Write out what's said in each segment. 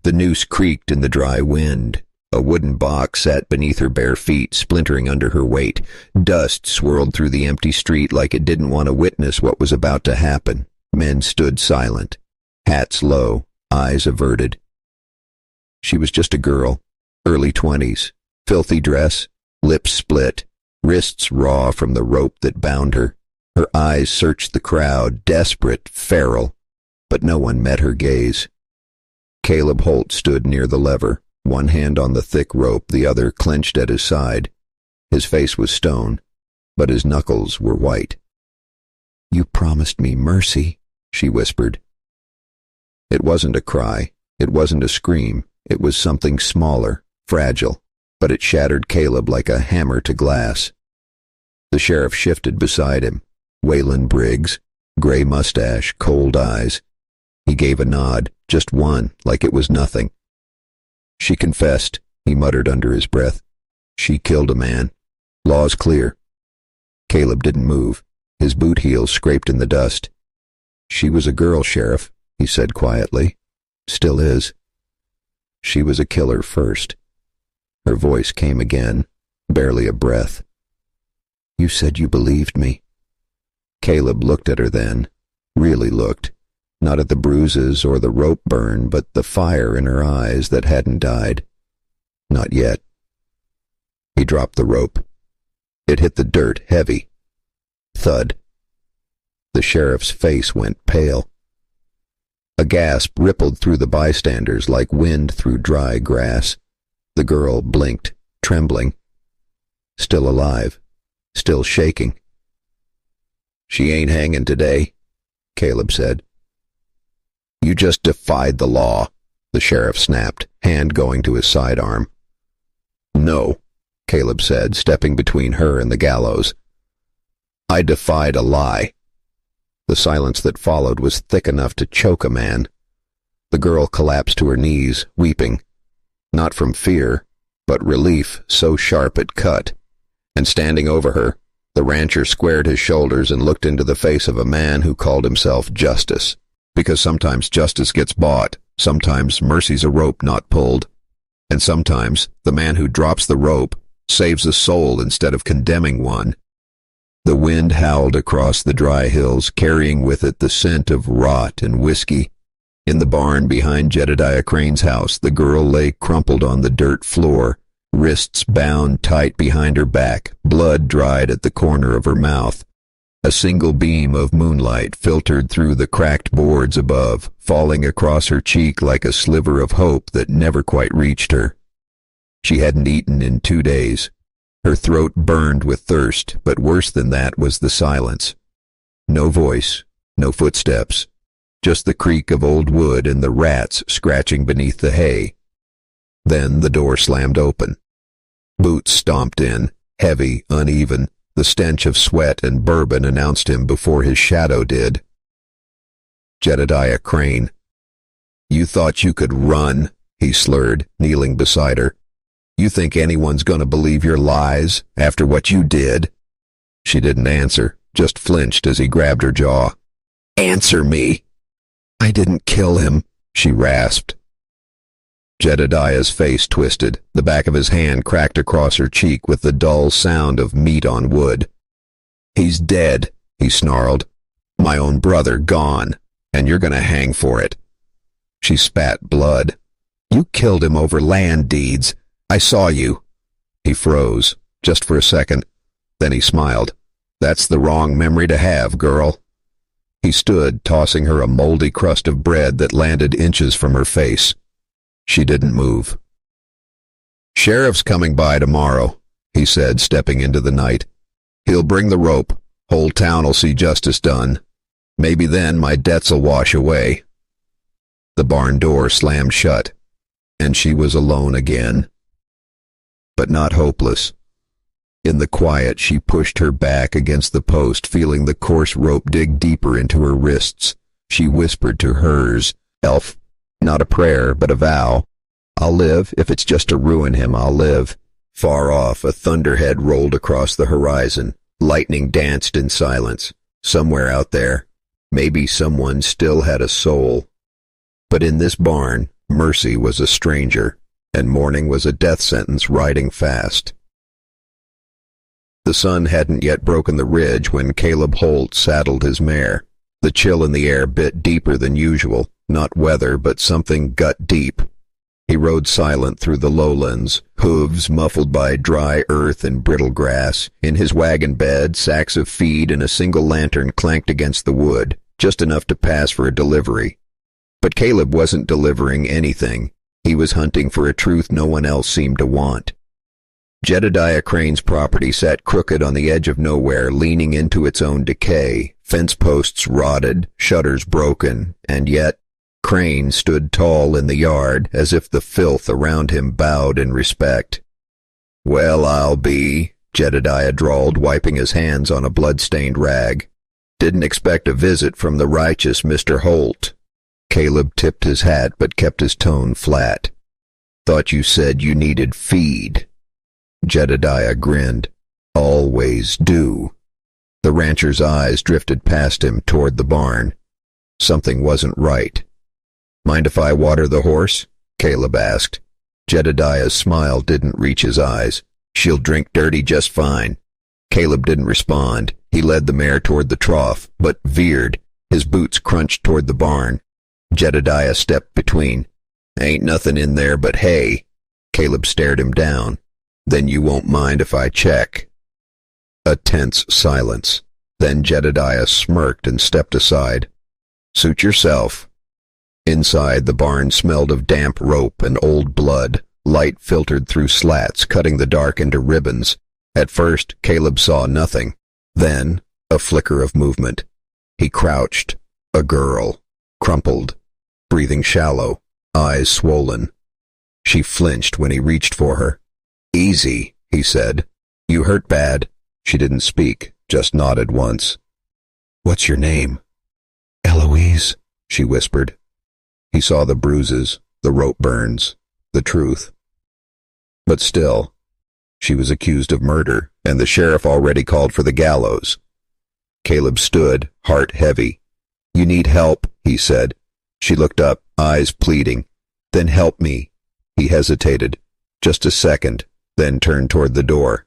The noose creaked in the dry wind. A wooden box sat beneath her bare feet, splintering under her weight. Dust swirled through the empty street like it didn't want to witness what was about to happen. Men stood silent, hats low, eyes averted. She was just a girl, early 20s, filthy dress, lips split, wrists raw from the rope that bound her. Her eyes searched the crowd, desperate, feral, but no one met her gaze. Caleb Holt stood near the lever, one hand on the thick rope, the other clenched at his side. His face was stone, but his knuckles were white. "You promised me mercy," she whispered. It wasn't a cry, it wasn't a scream, it was something smaller, fragile, but it shattered Caleb like a hammer to glass. The sheriff shifted beside him. Waylon Briggs, gray mustache, cold eyes. He gave a nod, just one, like it was nothing. "She confessed," he muttered under his breath. "She killed a man. Law's clear." Caleb didn't move. His boot heels scraped in the dust. "She was a girl, Sheriff," he said quietly. "Still is." "She was a killer first." Her voice came again, barely a breath. "You said you believed me." Caleb looked at her then, really looked, not at the bruises or the rope burn, but the fire in her eyes that hadn't died. Not yet. He dropped the rope. It hit the dirt heavy. Thud. The sheriff's face went pale. A gasp rippled through the bystanders like wind through dry grass. The girl blinked, trembling. Still alive. Still shaking. "She ain't hanging today," Caleb said. "You just defied the law," the sheriff snapped, hand going to his sidearm. "No," Caleb said, stepping between her and the gallows. "I defied a lie." The silence that followed was thick enough to choke a man. The girl collapsed to her knees, weeping. Not from fear, but relief so sharp it cut. And standing over her, the rancher squared his shoulders and looked into the face of a man who called himself Justice. Because sometimes justice gets bought, sometimes mercy's a rope not pulled, and sometimes the man who drops the rope saves a soul instead of condemning one. The wind howled across the dry hills, carrying with it the scent of rot and whiskey. In the barn behind Jedediah Crane's house, the girl lay crumpled on the dirt floor, wrists bound tight behind her back, blood dried at the corner of her mouth. A single beam of moonlight filtered through the cracked boards above, falling across her cheek like a sliver of hope that never quite reached her. She hadn't eaten in 2 days. Her throat burned with thirst, but worse than that was the silence. No voice, no footsteps, just the creak of old wood and the rats scratching beneath the hay. Then the door slammed open. Boots stomped in, heavy, uneven. The stench of sweat and bourbon announced him before his shadow did. Jedediah Crane. "You thought you could run," he slurred, kneeling beside her. "You think anyone's gonna believe your lies after what you did?" She didn't answer, just flinched as he grabbed her jaw. "Answer me!" "I didn't kill him," she rasped. Jedediah's face twisted. The back of his hand cracked across her cheek with the dull sound of meat on wood. "He's dead," he snarled. "My own brother gone, and you're gonna hang for it." She spat blood. "You killed him over land deeds. I saw you." He froze, just for a second. Then he smiled. "That's the wrong memory to have, girl." He stood, tossing her a moldy crust of bread that landed inches from her face. She didn't move. "Sheriff's coming by tomorrow," he said, stepping into the night. "He'll bring the rope. Whole town'll see justice done. Maybe then my debts'll wash away." The barn door slammed shut, and she was alone again. But not hopeless. In the quiet, she pushed her back against the post, feeling the coarse rope dig deeper into her wrists. She whispered to hers, "Elf, not a prayer, but a vow. I'll live. If it's just to ruin him, I'll live." Far off, a thunderhead rolled across the horizon. Lightning danced in silence. Somewhere out there, maybe someone still had a soul. But in this barn, Mercy was a stranger, and morning was a death sentence riding fast. The sun hadn't yet broken the ridge when Caleb Holt saddled his mare. The chill in the air bit deeper than usual, not weather, but something gut deep. He rode silent through the lowlands, hooves muffled by dry earth and brittle grass. In his wagon bed, sacks of feed and a single lantern clanked against the wood, just enough to pass for a delivery. But Caleb wasn't delivering anything. He was hunting for a truth no one else seemed to want. Jedediah Crane's property sat crooked on the edge of nowhere, leaning into its own decay, fence posts rotted, shutters broken, and yet Crane stood tall in the yard, as if the filth around him bowed in respect. "Well, I'll be," Jedediah drawled, wiping his hands on a blood-stained rag. "Didn't expect a visit from the righteous Mr. Holt." Caleb tipped his hat but kept his tone flat. "Thought you said you needed feed." Jedediah grinned. "Always do." The rancher's eyes drifted past him toward the barn. Something wasn't right. "Mind if I water the horse?" Caleb asked. Jedediah's smile didn't reach his eyes. "She'll drink dirty just fine." Caleb didn't respond. He led the mare toward the trough, but veered. His boots crunched toward the barn. Jedediah stepped between. "Ain't nothing in there but hay." Caleb stared him down. "Then you won't mind if I check?" A tense silence. Then Jedediah smirked and stepped aside. "Suit yourself." Inside, the barn smelled of damp rope and old blood. Light filtered through slats, cutting the dark into ribbons. At first, Caleb saw nothing. Then, a flicker of movement. He crouched. A girl. Crumpled. Breathing shallow. Eyes swollen. She flinched when he reached for her. "Easy," he said. "You hurt bad?" She didn't speak, just nodded once. "What's your name?" "Eloise," she whispered. He saw the bruises, the rope burns, the truth. But still, she was accused of murder, and the sheriff already called for the gallows. Caleb stood, heart heavy. "You need help," he said. She looked up, eyes pleading. "Then help me." He hesitated. Just a second, then turned toward the door.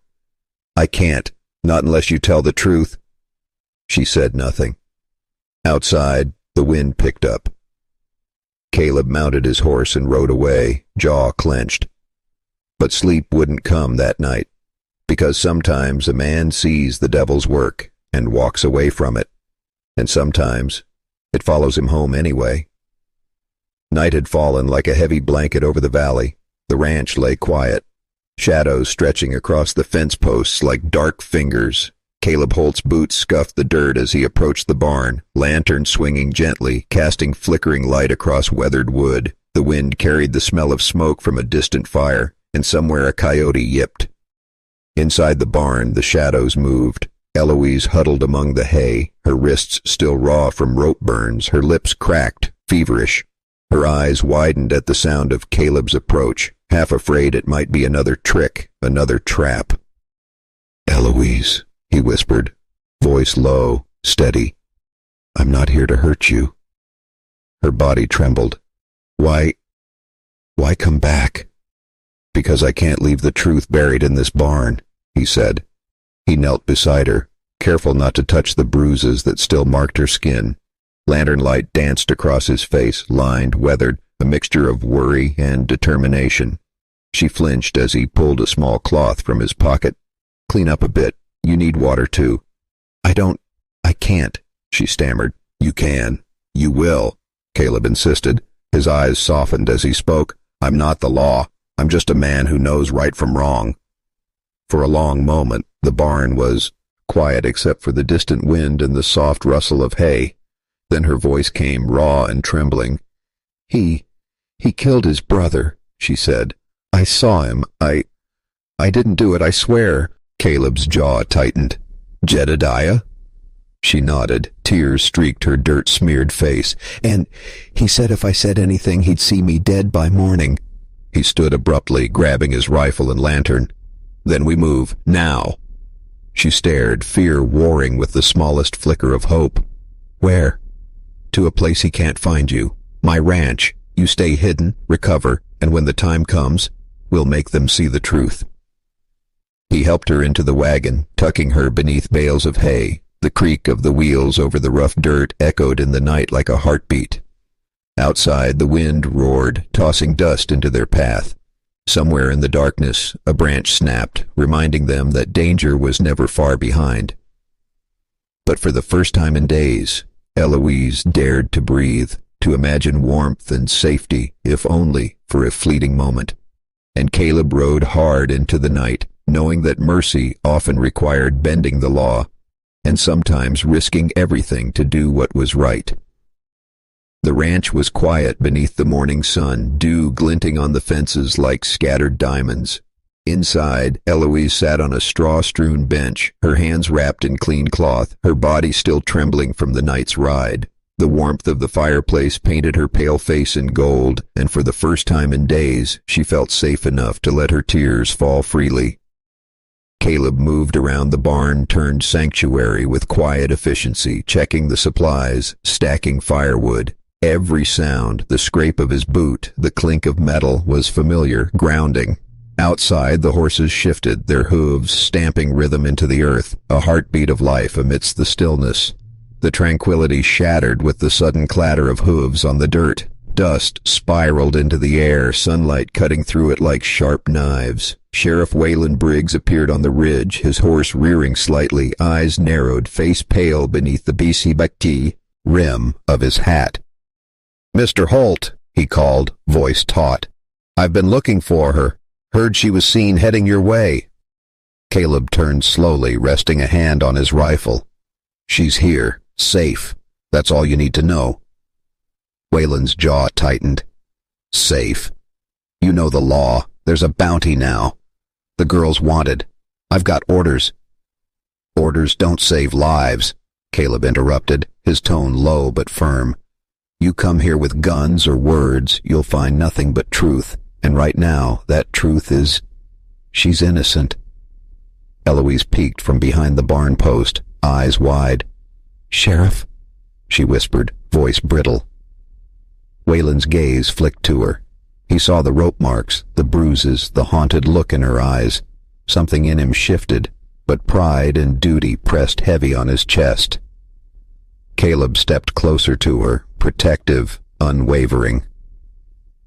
"I can't, not unless you tell the truth." She said nothing. Outside, the wind picked up. Caleb mounted his horse and rode away, jaw clenched. But sleep wouldn't come that night, because sometimes a man sees the devil's work and walks away from it, and sometimes it follows him home anyway. Night had fallen like a heavy blanket over the valley. The ranch lay quiet, shadows stretching across the fence posts like dark fingers. Caleb Holt's boots scuffed the dirt as he approached the barn, lantern swinging gently, casting flickering light across weathered wood. The wind carried the smell of smoke from a distant fire, and somewhere a coyote yipped. Inside the barn, the shadows moved. Eloise huddled among the hay, her wrists still raw from rope burns, her lips cracked, feverish. Her eyes widened at the sound of Caleb's approach, half afraid it might be another trick, another trap. "Eloise," he whispered, voice low, steady. "I'm not here to hurt you." Her body trembled. Why come back?" "Because I can't leave the truth buried in this barn," he said. He knelt beside her, careful not to touch the bruises that still marked her skin. Lantern light danced across his face, lined, weathered, a mixture of worry and determination. She flinched as he pulled a small cloth from his pocket. "Clean up a bit. You need water, too." I can't," she stammered. "You can. You will," Caleb insisted. His eyes softened as he spoke. "I'm not the law. I'm just a man who knows right from wrong." For a long moment, the barn was quiet except for the distant wind and the soft rustle of hay. Then her voice came raw and trembling. He killed his brother," she said. "I saw him. I didn't do it, I swear." Caleb's jaw tightened. "Jedediah?" She nodded. Tears streaked her dirt-smeared face. "And he said if I said anything, he'd see me dead by morning." He stood abruptly, grabbing his rifle and lantern. "Then we move. Now." She stared, fear warring with the smallest flicker of hope. "Where?" "To a place he can't find you. My ranch." You stay hidden, recover, and when the time comes, we'll make them see the truth." He helped her into the wagon, tucking her beneath bales of hay. The creak of the wheels over the rough dirt echoed in the night like a heartbeat. Outside, the wind roared, tossing dust into their path. Somewhere in the darkness, a branch snapped, reminding them that danger was never far behind. But for the first time in days, Eloise dared to breathe, to imagine warmth and safety, if only for a fleeting moment. And Caleb rode hard into the night, knowing that mercy often required bending the law, and sometimes risking everything to do what was right. The ranch was quiet beneath the morning sun, dew glinting on the fences like scattered diamonds. Inside, Eloise sat on a straw-strewn bench, her hands wrapped in clean cloth, her body still trembling from the night's ride. The warmth of the fireplace painted her pale face in gold, and for the first time in days, she felt safe enough to let her tears fall freely. Caleb moved around the barn-turned sanctuary with quiet efficiency, checking the supplies, stacking firewood. Every sound, the scrape of his boot, the clink of metal, was familiar, grounding. Outside, the horses shifted, their hooves stamping rhythm into the earth, a heartbeat of life amidst the stillness. The tranquility shattered with the sudden clatter of hooves on the dirt. Dust spiraled into the air, sunlight cutting through it like sharp knives. Sheriff Wayland Briggs appeared on the ridge, his horse rearing slightly, eyes narrowed, face pale beneath the BC rim of his hat. "Mr. Holt," he called, voice taut. "I've been looking for her. Heard she was seen heading your way." Caleb turned slowly, resting a hand on his rifle. "She's here, safe. That's all you need to know." Wayland's jaw tightened. "Safe? You know the law. There's a bounty now. The girl's wanted. I've got orders." "Orders don't save lives," Caleb interrupted, his tone low but firm. "You come here with guns or words, you'll find nothing but truth, and right now, that truth is, she's innocent." Eloise peeked from behind the barn post, eyes wide. "Sheriff?" she whispered, voice brittle. Wayland's gaze flicked to her. He saw the rope marks, the bruises, the haunted look in her eyes. Something in him shifted, but pride and duty pressed heavy on his chest. Caleb stepped closer to her, protective, unwavering.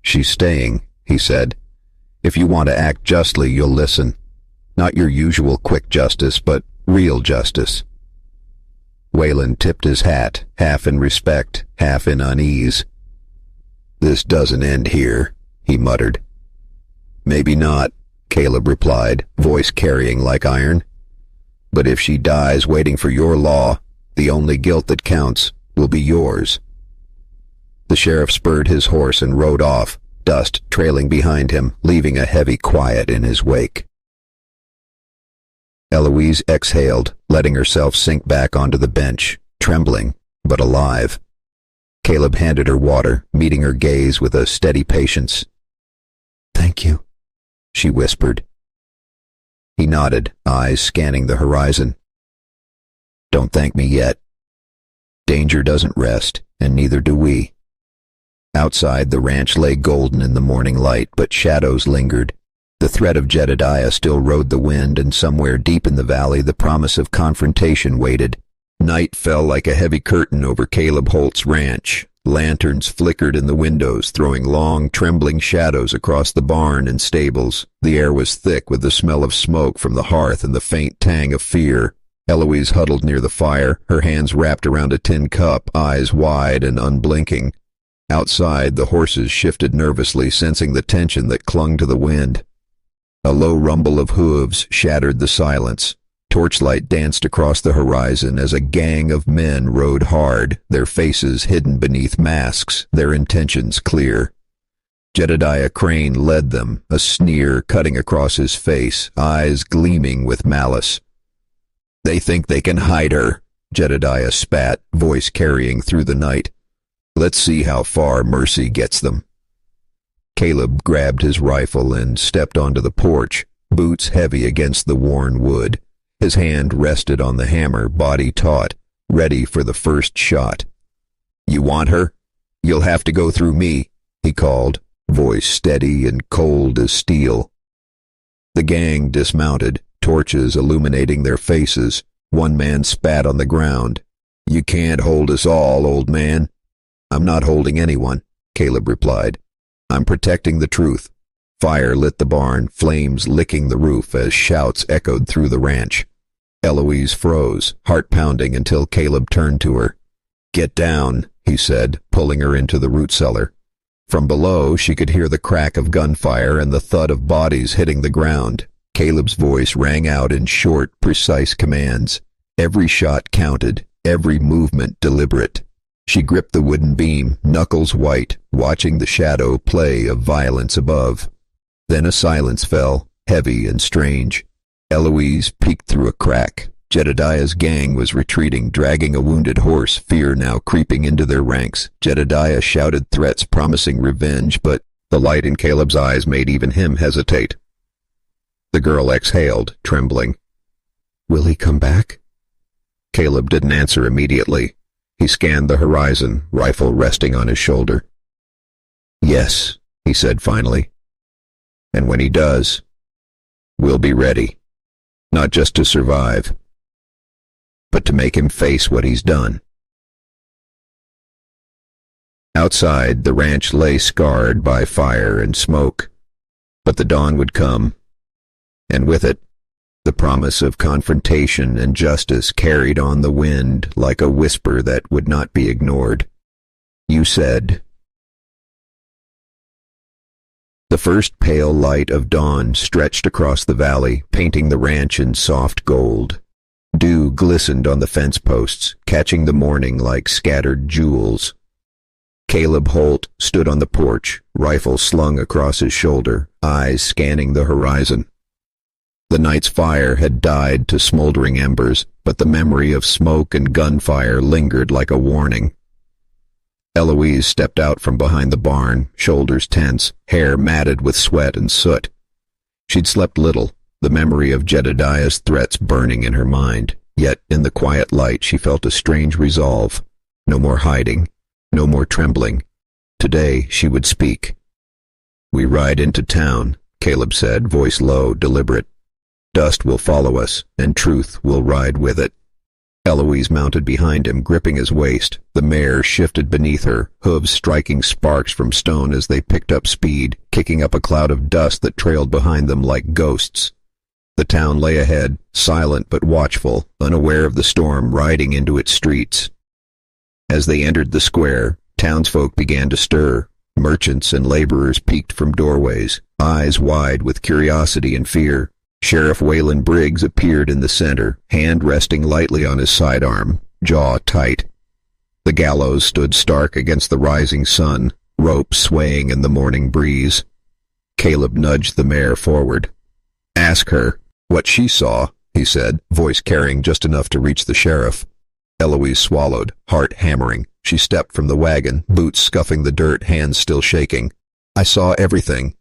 "She's staying," he said. "If you want to act justly, you'll listen. Not your usual quick justice, but real justice." Wayland tipped his hat, half in respect, half in unease. "This doesn't end here," he muttered. "Maybe not," Caleb replied, voice carrying like iron. "But if she dies waiting for your law, the only guilt that counts will be yours." The sheriff spurred his horse and rode off, dust trailing behind him, leaving a heavy quiet in his wake. Eloise exhaled, letting herself sink back onto the bench, trembling, but alive. Caleb handed her water, meeting her gaze with a steady patience. "Thank you," she whispered. He nodded, eyes scanning the horizon. "Don't thank me yet. Danger doesn't rest, and neither do we." Outside, the ranch lay golden in the morning light, but shadows lingered. The threat of Jedediah still rode the wind, and somewhere deep in the valley the promise of confrontation waited. Night fell like a heavy curtain over Caleb Holt's ranch. Lanterns flickered in the windows, throwing long, trembling shadows across the barn and stables. The air was thick with the smell of smoke from the hearth and the faint tang of fear. Eloise huddled near the fire, her hands wrapped around a tin cup, eyes wide and unblinking. Outside, the horses shifted nervously, sensing the tension that clung to the wind. A low rumble of hooves shattered the silence. Torchlight danced across the horizon as a gang of men rode hard, their faces hidden beneath masks, their intentions clear. Jedediah Crane led them, a sneer cutting across his face, eyes gleaming with malice. "They think they can hide her," Jedediah spat, voice carrying through the night. "Let's see how far mercy gets them." Caleb grabbed his rifle and stepped onto the porch, boots heavy against the worn wood. His hand rested on the hammer, body taut, ready for the first shot. "You want her? You'll have to go through me. he called, voice steady and cold as steel. The gang dismounted, torches illuminating their faces. One man spat on the ground. "You can't hold us all, old man." "I'm not holding anyone," Caleb replied. "I'm protecting the truth." Fire lit the barn, flames licking the roof as shouts echoed through the ranch. Eloise froze, heart pounding, until Caleb turned to her. "Get down," he said, pulling her into the root cellar. From below, she could hear the crack of gunfire and the thud of bodies hitting the ground. Caleb's voice rang out in short, precise commands. Every shot counted, every movement deliberate. She gripped the wooden beam, knuckles white, watching the shadow play of violence above. Then a silence fell, heavy and strange. Eloise peeked through a crack. Jedediah's gang was retreating, dragging a wounded horse, fear now creeping into their ranks. Jedediah shouted threats promising revenge, but the light in Caleb's eyes made even him hesitate. The girl exhaled, trembling. "Will he come back?" Caleb didn't answer immediately. He scanned the horizon, rifle resting on his shoulder. "Yes," he said finally. "And when he does, we'll be ready. Not just to survive, but to make him face what he's done." Outside, the ranch lay scarred by fire and smoke, but the dawn would come, and with it, the promise of confrontation and justice carried on the wind like a whisper that would not be ignored. "You said..." The first pale light of dawn stretched across the valley, painting the ranch in soft gold. Dew glistened on the fence posts, catching the morning like scattered jewels. Caleb Holt stood on the porch, rifle slung across his shoulder, eyes scanning the horizon. The night's fire had died to smoldering embers, but the memory of smoke and gunfire lingered like a warning. Eloise stepped out from behind the barn, shoulders tense, hair matted with sweat and soot. She'd slept little, the memory of Jedediah's threats burning in her mind, yet in the quiet light she felt a strange resolve. No more hiding, no more trembling. Today she would speak. "We ride into town," Caleb said, voice low, deliberate. "Dust will follow us, and truth will ride with it." Eloise mounted behind him, gripping his waist. The mare shifted beneath her, hooves striking sparks from stone as they picked up speed, kicking up a cloud of dust that trailed behind them like ghosts. The town lay ahead, silent but watchful, unaware of the storm riding into its streets. As they entered the square, townsfolk began to stir. Merchants and laborers peeked from doorways, eyes wide with curiosity and fear. Sheriff Waylon Briggs appeared in the center, hand resting lightly on his sidearm, jaw tight. The gallows stood stark against the rising sun, rope swaying in the morning breeze. Caleb nudged the mare forward. "Ask her what she saw," he said, voice carrying just enough to reach the sheriff. Eloise swallowed, heart hammering. She stepped from the wagon, boots scuffing the dirt, hands still shaking. "I saw everything,"